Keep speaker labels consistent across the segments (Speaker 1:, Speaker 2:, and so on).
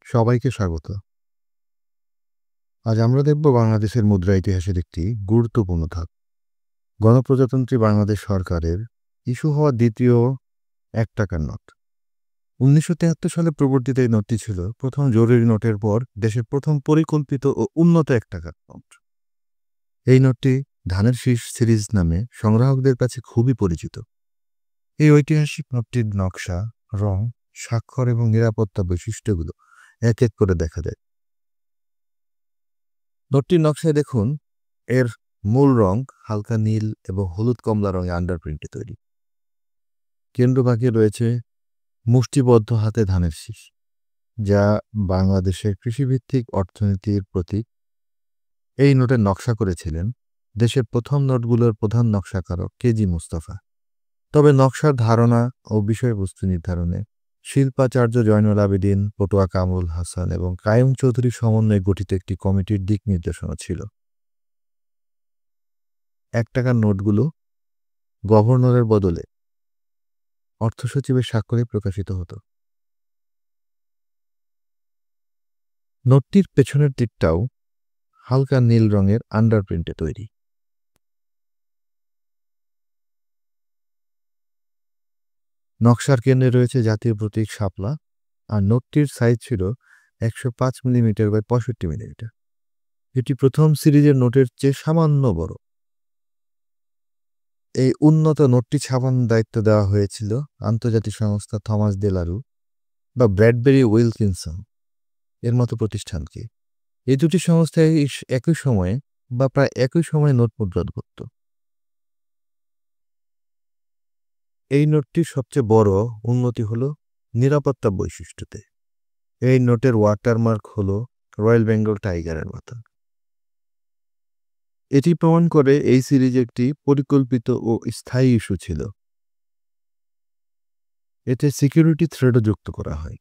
Speaker 1: সবাইকে স্বাগত। আজ আমরা দেখব বাংলাদেশের মুদ্রা ইতিহাসের একটি গুরুত্বপূর্ণ ধাপ। গণপ্রজাতন্ত্রী বাংলাদেশ সরকারের ইস্যু হওয়া দ্বিতীয় ৳১ নোট। ১৯৭৩ সালে প্রবর্তিত এই নোটটি ছিল প্রথম জরুরি নোটের পর দেশের প্রথম পরিকল্পিত ও উন্নত ৳১ নোট। এই নোটটি ধানের শীষ সিরিজ নামে সংগ্রাহকদের কাছে খুবই পরিচিত। এই ঐতিহাসিক নোটটির নকশা, রং, স্বাক্ষর এবং নিরাপত্তা বৈশিষ্ট্যগুলো এক এক করে দেখা যায়। নোটটির নকশায় দেখুন, এর মূল রং হালকা নীল এবং হলুদ কমলা রঙে আন্ডারপ্রিন্টে তৈরি। কেন্দ্রভাগে রয়েছে মুষ্টিবদ্ধ হাতে ধানের শীষ, যা বাংলাদেশের কৃষিভিত্তিক অর্থনীতির প্রতীক। এই নোটের নকশা করেছিলেন দেশের প্রথম নোটগুলোর প্রধান নকশাকারক কেজি মুস্তাফা। তবে নকশার ধারণা ও বিষয়বস্তু নির্ধারণে শিল্পাচার্য জয়নুল আবেদিন, পটুয়া কামরুল হাসান এবং কাইয়ুম চৌধুরীর সমন্বয়ে গঠিত একটি কমিটির দিক নির্দেশনা ছিল। ৳১ নোটগুলো গভর্নরের বদলে অর্থসচিবের স্বাক্ষরে প্রকাশিত হতো। নোটটির পেছনের দিকটাও হালকা নীল রঙের আন্ডারপ্রিন্টে তৈরি। নকশার কেন্দ্রে রয়েছে জাতীয় প্রতীক শাপলা, আর নোটটির সাইজ ছিল ১০৫ মিলিমিটার বাই ৬৫ মিলিমিটার। এটি প্রথম সিরিজের নোটের চেয়ে সামান্য বড়। এই উন্নত নোটটি ছাপানোর দায়িত্ব দেওয়া হয়েছিল আন্তর্জাতিক সংস্থা থমাস ডেলারু বা ব্র্যাডবেরি উইলকিনসন এর মতো প্রতিষ্ঠানকে। এই দুটি সংস্থায় একই সময়ে বা প্রায় একই সময়ে নোট মুদ্রণ করত। এই নোটটির সবচেয়ে বড় উন্নতি হল নিরাপত্তা বৈশিষ্ট্যতে। এই নোটের ওয়াটারমার্ক হল রয়্যাল বেঙ্গল টাইগারের মতো। এটি প্রমাণ করে এই সিরিজ একটি পরিকল্পিত ও স্থায়ী ইস্যু ছিল। এতে সিকিউরিটি থ্রেডও যুক্ত করা হয়।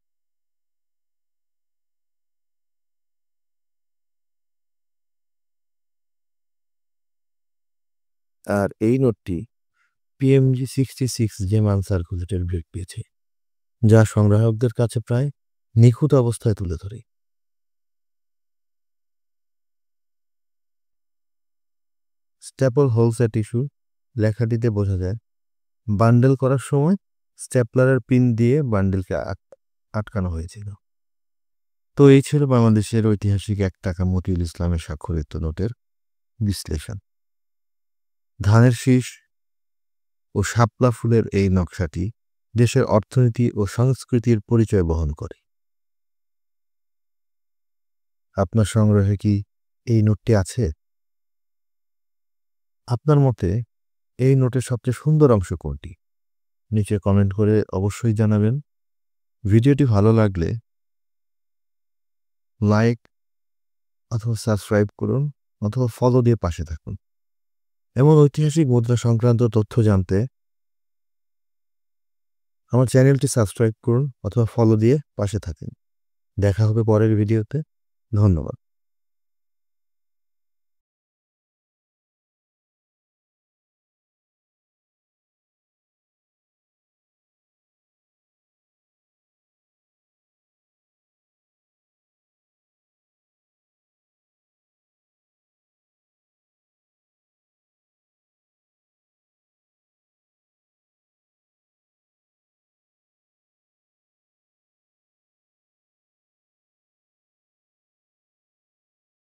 Speaker 1: আর এই নোটটি পিএমজি 66 জেমান সার্কুলেটের ব্রেক পেয়েছে, যা সংগ্রাহকদের কাছে প্রায় নিখুঁত অবস্থায় তুলে ধরে। স্ট্যাপল হোলসেট ইস্যু লেখাটিতে বোঝা যায় বান্ডেল করার সময় স্ট্যাপলারের পিন দিয়ে বান্ডেলকে আটকানো হয়েছিল। তো এই ছিল বাংলাদেশের ঐতিহাসিক ৳১ মতিউল ইসলামের স্বাক্ষরিত নোটের বিশ্লেষণ। ধানের শীষ ও শাপলা ফুলের এই নকশাটি দেশের অর্থনীতি ও সংস্কৃতির পরিচয় বহন করে। আপনার সংগ্রহে কি এই নোটটি আছে? আপনার মতে এই নোটের সবচেয়ে সুন্দর অংশ কোনটি? নিচে কমেন্ট করে অবশ্যই জানাবেন। ভিডিওটি ভালো লাগলে লাইক অথবা সাবস্ক্রাইব করুন অথবা ফলো দিয়ে পাশে থাকুন। এমন ঐতিহাসিক মুদ্রা সংক্রান্ত তথ্য জানতে আমার চ্যানেলটি সাবস্ক্রাইব করুন অথবা ফলো দিয়ে পাশে থাকুন। দেখা হবে পরের ভিডিওতে। ধন্যবাদ।